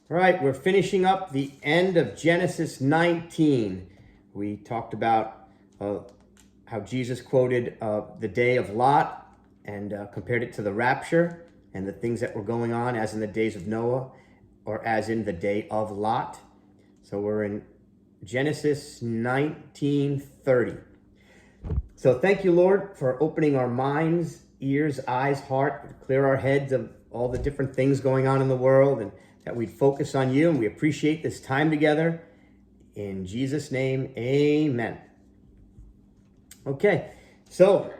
All right, we're finishing up the end of Genesis 19. We talked about how Jesus quoted the day of Lot and compared it to the rapture and the things that were going on as in the days of Noah or as in the day of Lot. So we're in Genesis 19:30. So thank you, Lord, for opening our minds, ears, eyes, heart, clear our heads of all the different things going on in the world, and that we'd focus on you. And we appreciate this time together. In Jesus' name, amen. Okay, so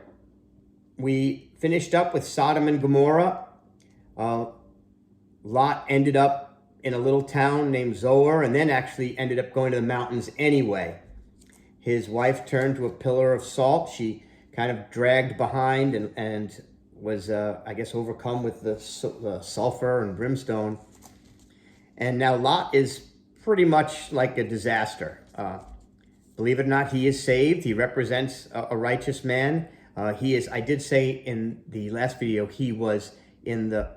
we finished up with Sodom and Gomorrah. Lot ended up in a little town named Zoar, and then actually ended up going to the mountains anyway. His wife turned to a pillar of salt. She kind of dragged behind and was, I guess, overcome with the sulfur and brimstone. And now Lot is pretty much like a disaster. Believe it or not, he is saved. He represents a righteous man. He is, I did say in the last video, he was in the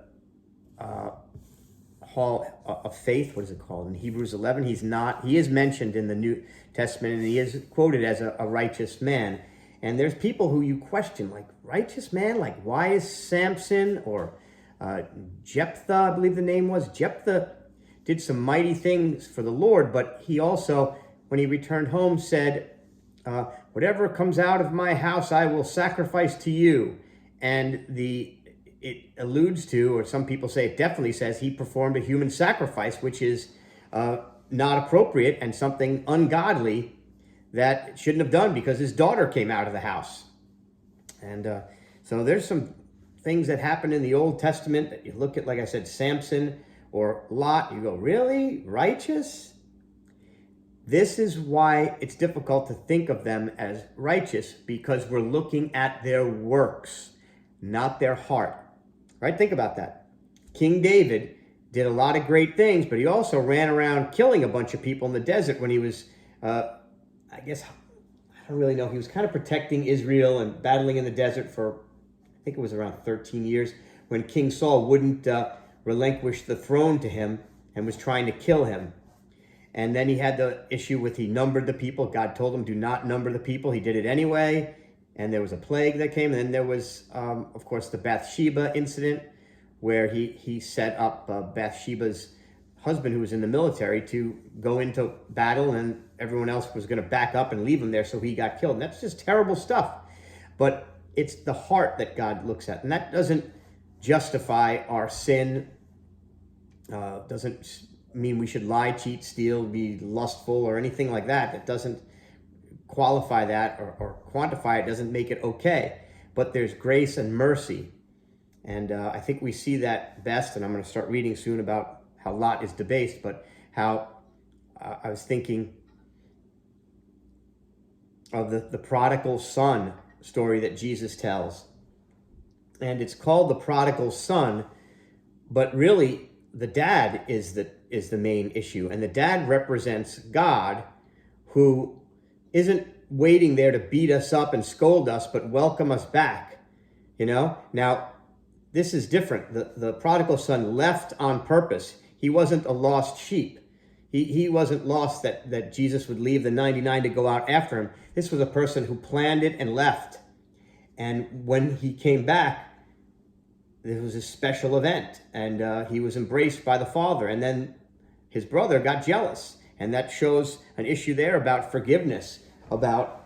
hall of faith. What is it called? In Hebrews 11, he's not. He is mentioned in the New Testament, and he is quoted as a righteous man. And there's people who you question, like, righteous man? Like, why is Samson or Jephthah, I believe the name was, Jephthah did some mighty things for the Lord, but he also, when he returned home, said, whatever comes out of my house, I will sacrifice to you. And it alludes to, or some people say it definitely says, he performed a human sacrifice, which is not appropriate and something ungodly that shouldn't have done because his daughter came out of the house. And so there's some things that happen in the Old Testament that you look at, like I said, Samson or Lot, you go, really? Righteous? This is why it's difficult to think of them as righteous, because we're looking at their works, not their heart. Right? Think about that. King David did a lot of great things, but he also ran around killing a bunch of people in the desert when he was, I guess, I don't really know. He was kind of protecting Israel and battling in the desert for, I think it was around 13 years, when King Saul wouldn't relinquish the throne to him and was trying to kill him. And then he had the issue with he numbered the people. God told him, do not number the people. He did it anyway. And there was a plague that came. And then there was, of course, the Bathsheba incident where he set up Bathsheba's husband, who was in the military, to go into battle, and everyone else was going to back up and leave him there, so he got killed. And that's just terrible stuff. But it's the heart that God looks at. And that doesn't justify our sin. Doesn't mean we should lie, cheat, steal, be lustful, or anything like that. It doesn't qualify that or quantify it, doesn't make it okay. But there's grace and mercy. And I think we see that best, and I'm going to start reading soon about how Lot is debased, but how I was thinking of the prodigal son story that Jesus tells. And it's called the prodigal son, but really the dad is the main issue. And the dad represents God, who isn't waiting there to beat us up and scold us, but welcome us back, you know? Now, this is different. The prodigal son left on purpose. He wasn't a lost sheep. He wasn't lost that Jesus would leave the 99 to go out after him. This was a person who planned it and left. And when he came back, there was a special event, and he was embraced by the father. And then his brother got jealous. And that shows an issue there about forgiveness, about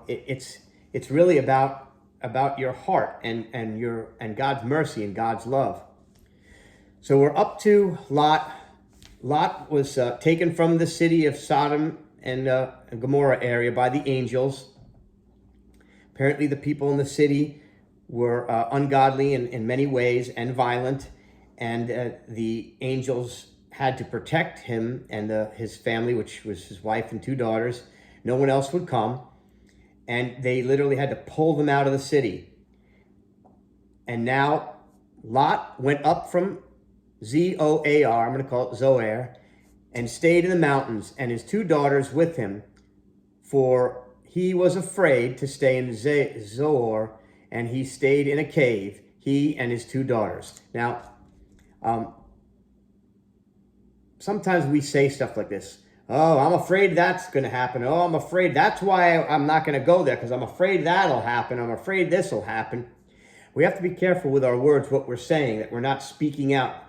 it's really about your heart and God's mercy and God's love. So we're up to Lot. Lot was taken from the city of Sodom and Gomorrah area by the angels. Apparently the people in the city were ungodly in many ways and violent, and the angels had to protect him and his family, which was his wife and two daughters. No one else would come, and they literally had to pull them out of the city. And now Lot went up from Zoar, I'm going to call it Zoar, and stayed in the mountains, and his two daughters with him, for he was afraid to stay in Zoar, and he stayed in a cave, he and his two daughters. Now, sometimes we say stuff like this. Oh, I'm afraid that's going to happen. Oh, I'm afraid that's why I'm not going to go there, because I'm afraid that'll happen. I'm afraid this will happen. We have to be careful with our words, what we're saying, that we're not speaking out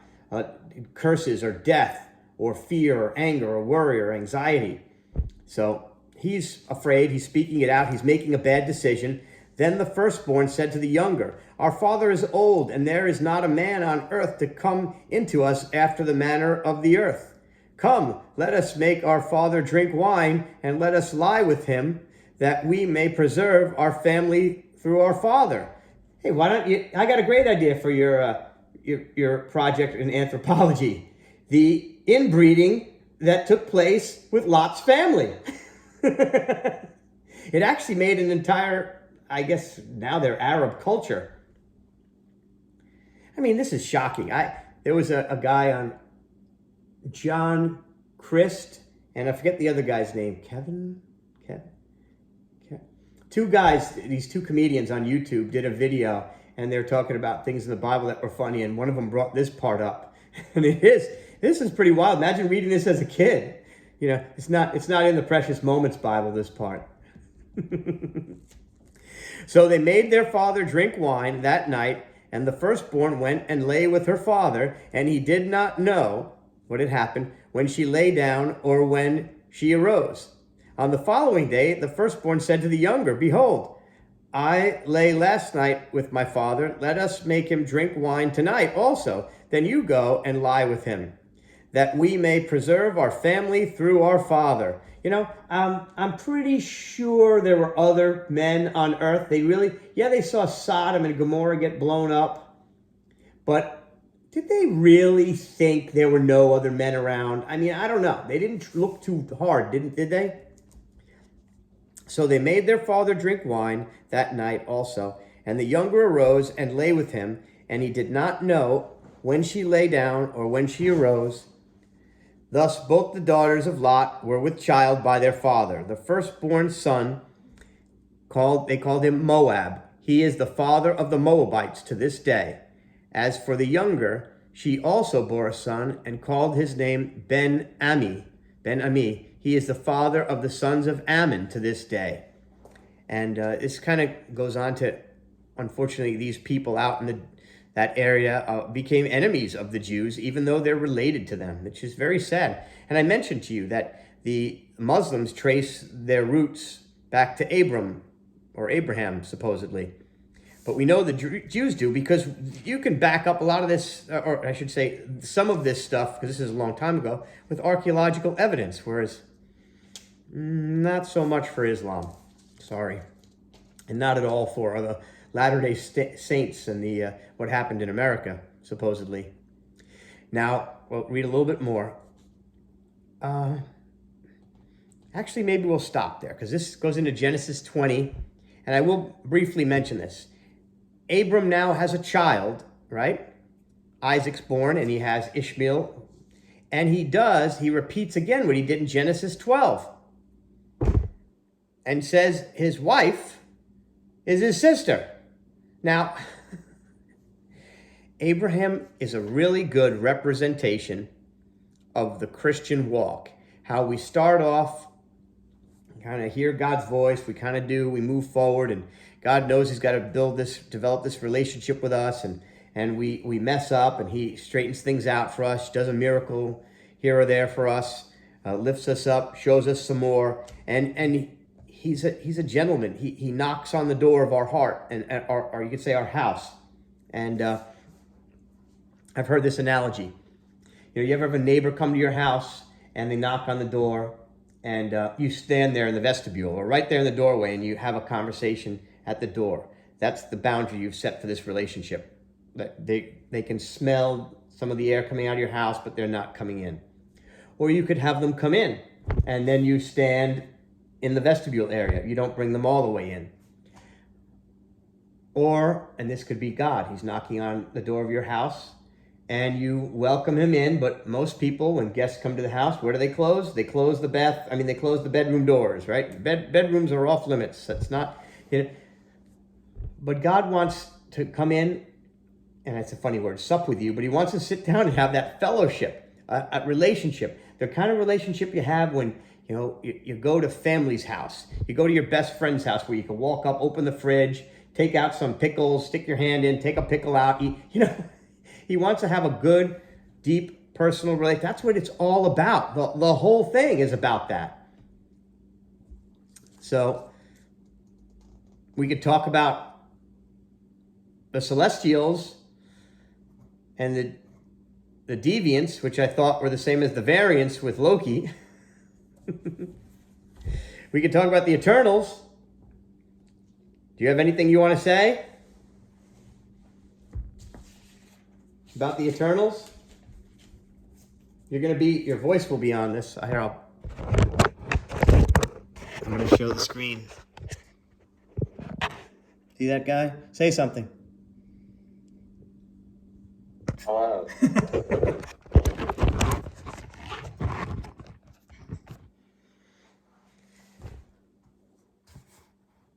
curses or death or fear or anger or worry or anxiety. So he's afraid. He's speaking it out. He's making a bad decision. Then the firstborn said to the younger, our father is old, and there is not a man on earth to come into us after the manner of the earth. Come, let us make our father drink wine, and let us lie with him, that we may preserve our family through our father. Hey, why don't you? I got a great idea for your project in anthropology: the inbreeding that took place with Lot's family. It actually made an entire, I guess now they're Arab culture. I mean, this is shocking. There was a guy on John Christ, and I forget the other guy's name. Kevin. Two guys, these two comedians on YouTube did a video, and they're talking about things in the Bible that were funny, and one of them brought this part up. And this is pretty wild. Imagine reading this as a kid. You know, it's not in the Precious Moments Bible, this part. So they made their father drink wine that night, and the firstborn went and lay with her father, and he did not know what had happened when she lay down or when she arose. On the following day, the firstborn said to the younger, behold, I lay last night with my father. Let us make him drink wine tonight also. Then you go and lie with him, that we may preserve our family through our father. You know, I'm pretty sure there were other men on earth. They saw Sodom and Gomorrah get blown up. But did they really think there were no other men around? I mean, I don't know. They didn't look too hard, did they? So they made their father drink wine that night also. And the younger arose and lay with him, and he did not know when she lay down or when she arose. Thus both the daughters of Lot were with child by their father. The firstborn son, they called him Moab. He is the father of the Moabites to this day. As for the younger, she also bore a son and called his name Ben-Ami. Ben-Ami. He is the father of the sons of Ammon to this day. And this kind of goes on to, unfortunately, these people out in that area became enemies of the Jews, even though they're related to them, which is very sad. And I mentioned to you that the Muslims trace their roots back to Abraham, supposedly. But we know the Jews do, because you can back up a lot of this, or I should say some of this stuff, because this is a long time ago, with archaeological evidence, whereas not so much for Islam. Sorry. And not at all for the Latter-day Saints and the what happened in America, supposedly. Now, we'll read a little bit more. Actually, maybe we'll stop there, because this goes into Genesis 20, and I will briefly mention this. Abram now has a child, right? Isaac's born, and he has Ishmael. And he repeats again what he did in Genesis 12. And says his wife is his sister. Now, Abraham is a really good representation of the Christian walk. How we start off, kind of hear God's voice, we move forward, and God knows he's got to develop this relationship with us, and we mess up, and he straightens things out for us, does a miracle here or there for us, lifts us up, shows us some more, and he's a gentleman. He knocks on the door of our heart, or you could say our house. And I've heard this analogy. You know, you ever have a neighbor come to your house and they knock on the door, and you stand there in the vestibule or right there in the doorway, and you have a conversation at the door. That's the boundary you've set for this relationship. That they can smell some of the air coming out of your house, but they're not coming in. Or you could have them come in, and then you stand in the vestibule area. You don't bring them all the way in. Or, and this could be God, he's knocking on the door of your house, and you welcome him in, but most people, when guests come to the house, where do they close? They close the bedroom doors, right? Bedrooms are off limits. That's not, but God wants to come in, and it's a funny word, sup with you, but he wants to sit down and have that fellowship a relationship. The kind of relationship you have when, you go to family's house. You go to your best friend's house where you can walk up, open the fridge, take out some pickles, stick your hand in, take a pickle out. He wants to have a good, deep, personal relationship. That's what it's all about. The whole thing is about that. So we could talk about the celestials and the deviants, which I thought were the same as the variants with Loki. We could talk about the Eternals. Do you have anything you want to say about the Eternals? Your voice will be on this. I'm going to show the screen. See that guy? Say something. Hello.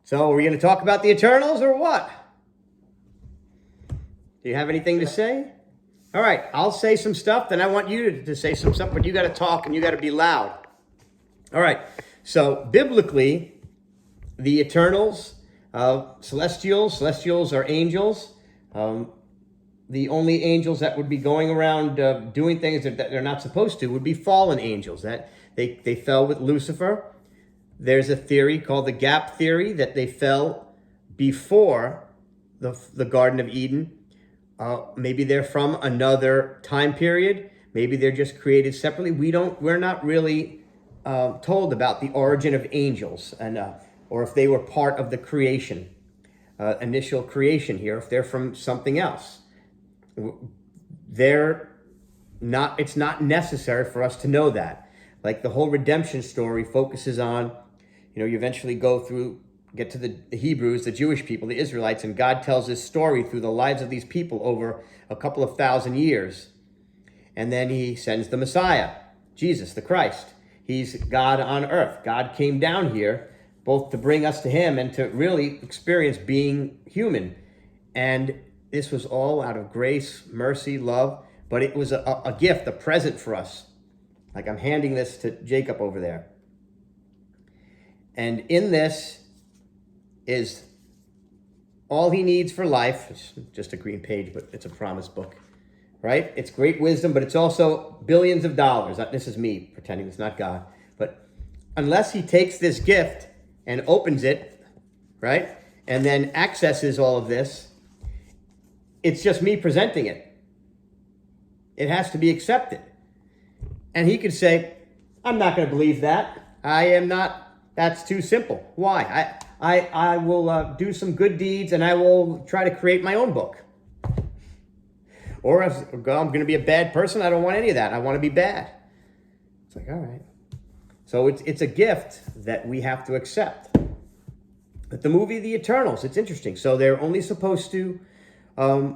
So, are we going to talk about the Eternals or what? Do you have anything to say? All right, I'll say some stuff, then I want you to say some stuff, but you got to talk and you got to be loud. All right, so biblically, the Eternals, celestials are angels. The only angels that would be going around doing things that they're not supposed to would be fallen angels. That they fell with Lucifer. There's a theory called the gap theory that they fell before the Garden of Eden. Maybe they're from another time period. Maybe they're just created separately. We're not really told about the origin of angels or if they were part of the creation, initial creation here, if they're from something else. It's not necessary for us to know that. Like the whole redemption story focuses on, you eventually get to the Hebrews, the Jewish people, the Israelites, and God tells this story through the lives of these people over a couple of thousand years. And then he sends the Messiah, Jesus, the Christ. He's God on earth. God came down here both to bring us to him and to really experience being human. And this was all out of grace, mercy, love, but it was a gift, a present for us. Like I'm handing this to Jacob over there. And in this is all he needs for life. It's just a green page, but it's a promise book, right? It's great wisdom, but it's also billions of dollars. This is me pretending it's not God. But unless he takes this gift and opens it, right, and then accesses all of this, it's just me presenting it. It has to be accepted. And he could say, I'm not going to believe that. I am not. That's too simple. Why? I will do some good deeds and I will try to create my own book. Or if I'm going to be a bad person, I don't want any of that. I want to be bad. It's like, all right. So it's a gift that we have to accept. But the movie The Eternals, it's interesting. So they're only supposed to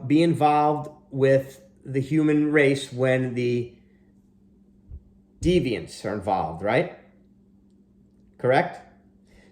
be involved with the human race when the deviants are involved, right? Correct?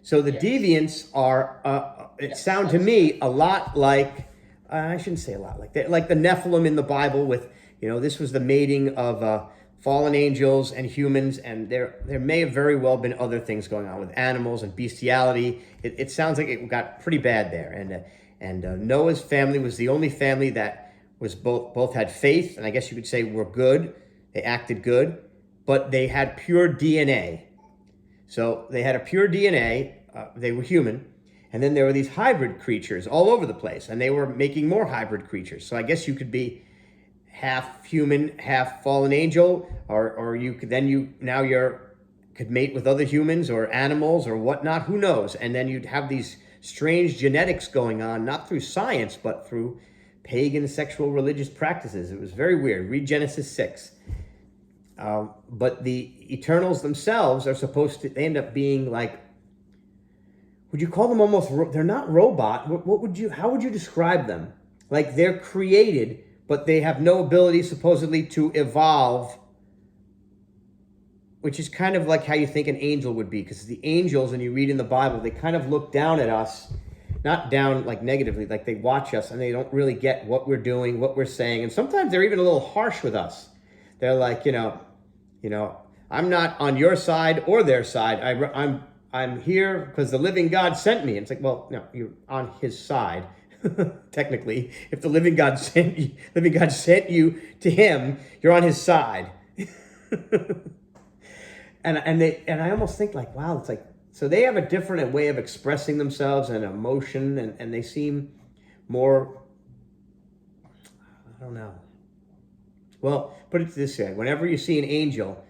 So the deviants are, sound to me a lot like, I shouldn't say a lot like that, like the Nephilim in the Bible with, this was the mating of fallen angels and humans, and there may have very well been other things going on with animals and bestiality. It sounds like it got pretty bad there. And Noah's family was the only family that was both had faith, and I guess you could say were good. They acted good, but they had pure DNA. So they had a pure DNA, they were human, and then there were these hybrid creatures all over the place, and they were making more hybrid creatures. So I guess you could be half human, half fallen angel, or you could could mate with other humans or animals or whatnot, who knows? And then you'd have these strange genetics going on, not through science, but through pagan sexual religious practices. It was very weird. Read Genesis 6. But the Eternals themselves are supposed to, they end up being like, would you call them almost, they're not robot. How would you describe them? Like they're created, but they have no ability supposedly to evolve, which is kind of like how you think an angel would be. Because the angels, and you read in the Bible, they kind of look down at us, not down like negatively, like they watch us and they don't really get what we're doing, what we're saying. And sometimes they're even a little harsh with us. They're like, I'm not on your side or their side. I'm here because the living God sent me. And it's like, well, no, you're on his side. Technically, if the living God sent you to him, you're on his side. and I almost think like, wow, it's like, so they have a different way of expressing themselves and emotion, and they seem more, I don't know. Well, put it this way: whenever you see an angel,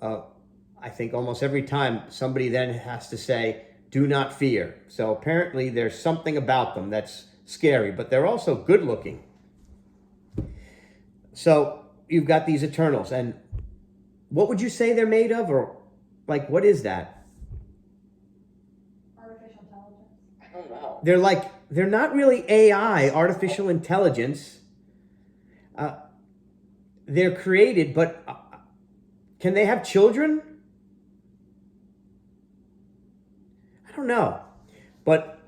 I think almost every time somebody then has to say, "Do not fear." So apparently, there's something about them that's scary, but they're also good looking. So you've got these Eternals, and what would you say they're made of, or like what is that? Artificial intelligence. I don't know. They're not really AI, artificial intelligence. They're created, but can they have children? I don't know, but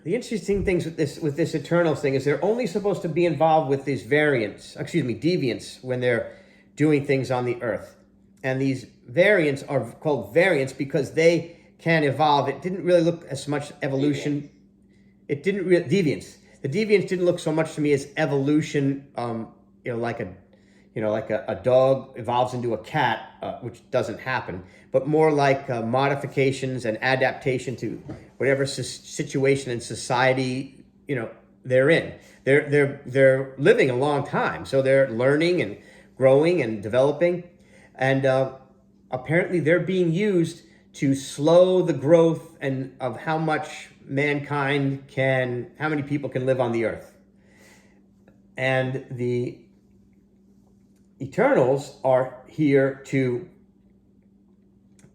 the interesting things with this Eternals thing is they're only supposed to be involved with these deviants when they're doing things on the earth. And these variants are called variants because they can evolve. It didn't really look as much evolution. It didn't really, deviants. The deviants didn't look so much to me as evolution, like a dog evolves into a cat, which doesn't happen, but more like modifications and adaptation to whatever situation and society, they're in. They're living a long time, so they're learning and growing and developing, and apparently they're being used to slow the growth and of how much mankind how many people can live on the earth. And the Eternals are here to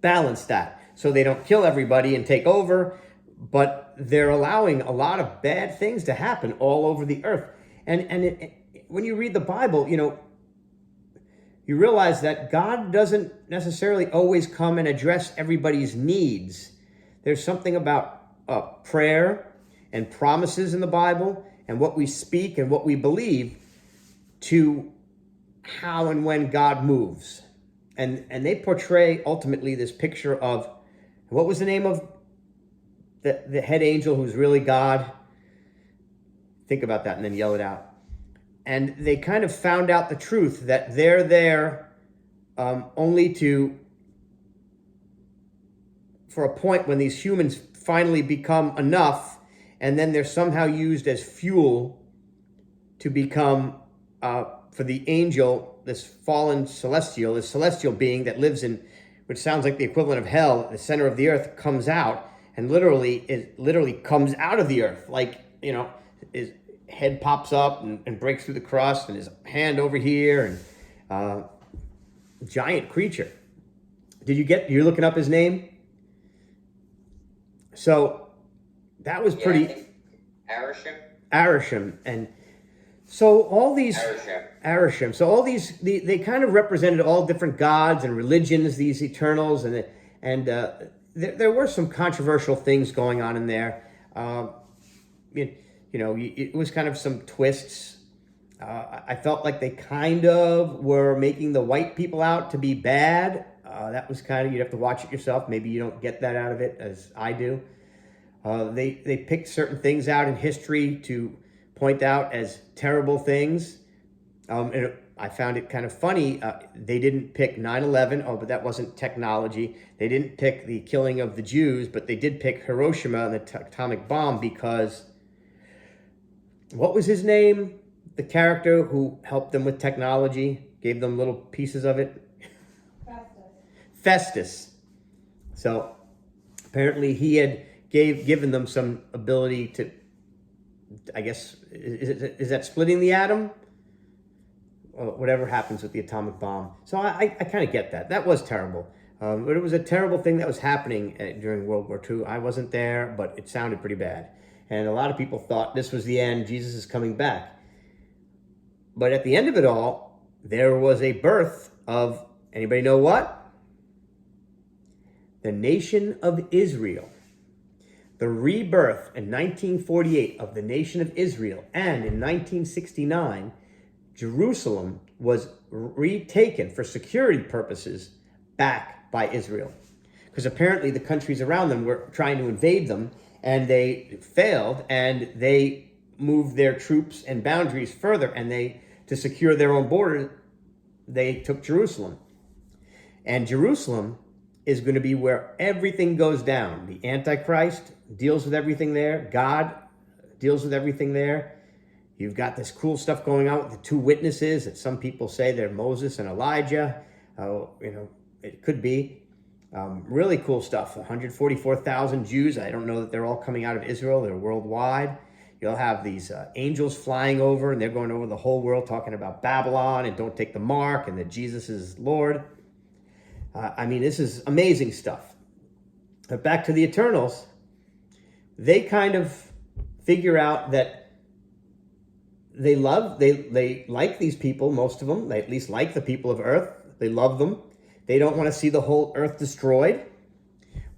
balance that, so they don't kill everybody and take over, but they're allowing a lot of bad things to happen all over the earth. And when you read the Bible, you realize that God doesn't necessarily always come and address everybody's needs. There's something about prayer and promises in the Bible and what we speak and what we believe to how and when God moves. And they portray ultimately this picture of, what was the name of the head angel who's really God? Think about that and then yell it out. And they kind of found out the truth that they're there only for a point when these humans finally become enough, and then they're somehow used as fuel to become, for the angel, this fallen celestial, this celestial being that lives in, which sounds like the equivalent of hell, at the center of the earth, comes out, and literally comes out of the earth, like, his head pops up and breaks through the crust, and his hand over here, and giant creature. You're looking up his name? So that was pretty. Arisham. And so all these Arisham. So all these they kind of represented all different gods and religions, these Eternals, and there were some controversial things going on in there. It was kind of some twists. I felt like they kind of were making the white people out to be bad. That was kind of, you'd have to watch it yourself. Maybe you don't get that out of it as I do. They picked certain things out in history to point out as terrible things. And I found it kind of funny. They didn't pick 9/11. Oh, but that wasn't technology. They didn't pick the killing of the Jews, but they did pick Hiroshima and the atomic bomb because, what was his name? The character who helped them with technology, gave them little pieces of it. Festus. So apparently he had given them some ability to, I guess, is that splitting the atom? Or whatever happens with the atomic bomb. So I kind of get that. That was terrible. But it was a terrible thing that was happening during World War II. I wasn't there, but it sounded pretty bad. And a lot of people thought this was the end. Jesus is coming back. But at the end of it all, there was a birth of, anybody know what? The nation of Israel. The rebirth in 1948 of the nation of Israel. And in 1969, Jerusalem was retaken for security purposes back by Israel. Because apparently the countries around them were trying to invade them, and they failed, and they moved their troops and boundaries further, and to secure their own border, they took Jerusalem. And Jerusalem is going to be where everything goes down. The Antichrist deals with everything there. God deals with everything there. You've got this cool stuff going on with the two witnesses that some people say they're Moses and Elijah. It could be. Really cool stuff. 144,000 Jews. I don't know that they're all coming out of Israel. They're worldwide. You'll have these angels flying over, and they're going over the whole world talking about Babylon and don't take the mark and that Jesus is Lord. This is amazing stuff. But back to the Eternals, they kind of figure out that they like these people, most of them. They at least like the people of Earth. They love them. They don't want to see the whole Earth destroyed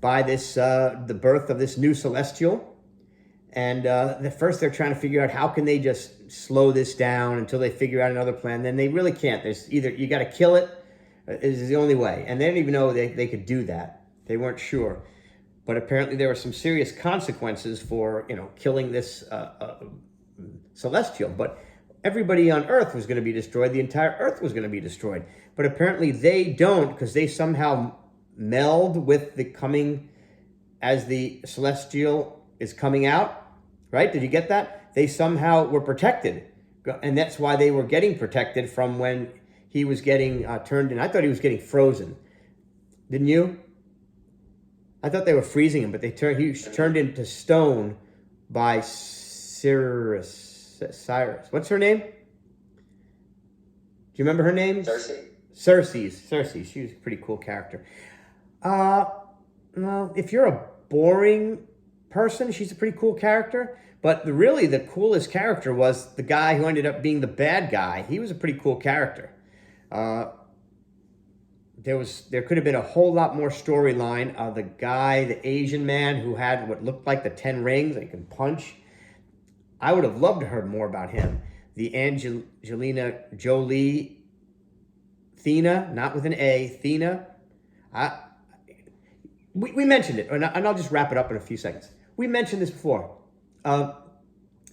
by this the birth of this new celestial. And first they're trying to figure out how can they just slow this down until they figure out another plan. Then they really can't. There's either you got to kill it, is the only way. And they didn't even know they could do that. They weren't sure. But apparently there were some serious consequences for, killing this celestial. But everybody on Earth was going to be destroyed. The entire Earth was going to be destroyed. But apparently they don't, because they somehow meld with the coming, as the celestial is coming out, right? Did you get that? They somehow were protected. And that's why they were getting protected from when he was getting turned in. I thought he was getting frozen. Didn't you? I thought they were freezing him, but he was turned into stone by Cyrus. What's her name? Do you remember her name? Cersei. She was a pretty cool character. Well, if you're a boring person, she's a pretty cool character. But really the coolest character was the guy who ended up being the bad guy. He was a pretty cool character. There could have been a whole lot more storyline. The guy, the Asian man who had what looked like the 10 rings that he could punch. I would have loved to heard more about him. The Angelina Jolie, Thena, not with an A, Thena. We mentioned it, and I'll just wrap it up in a few seconds. We mentioned this before.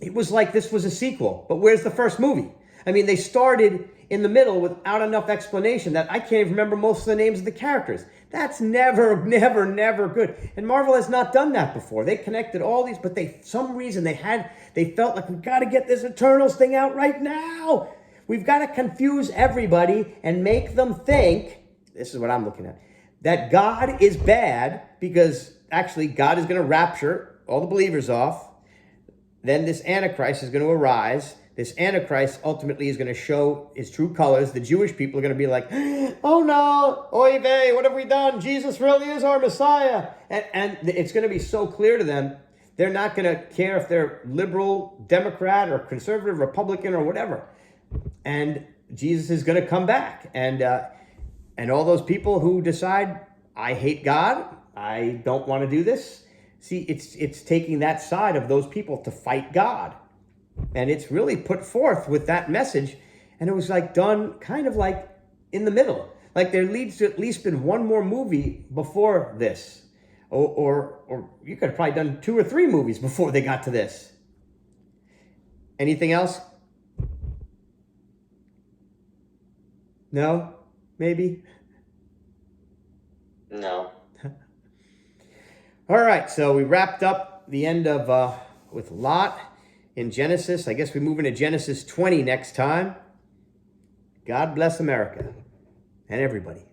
It was like this was a sequel, but where's the first movie? They started in the middle without enough explanation that I can't even remember most of the names of the characters. That's never good. And Marvel has not done that before. They connected all these, but some reason they felt like, we've got to get this Eternals thing out right now. We've got to confuse everybody and make them think, this is what I'm looking at, that God is bad because actually God is going to rapture all the believers off. Then this Antichrist is going to arise. This Antichrist ultimately is going to show his true colors. The Jewish people are going to be like, oh no, oy vey, what have we done? Jesus really is our Messiah. And it's going to be so clear to them, they're not going to care if they're liberal, Democrat, or conservative, Republican, or whatever. And Jesus is going to come back. And all those people who decide, I hate God, I don't want to do this. See, it's taking that side of those people to fight God. And it's really put forth with that message. And it was done kind of like in the middle. Like there needs to at least been one more movie before this. Or you could have probably done 2 or 3 movies before they got to this. Anything else? No? Maybe? No. All right, so we wrapped up the end of with Lot in Genesis. I guess we move into Genesis 20 next time. God bless America and everybody.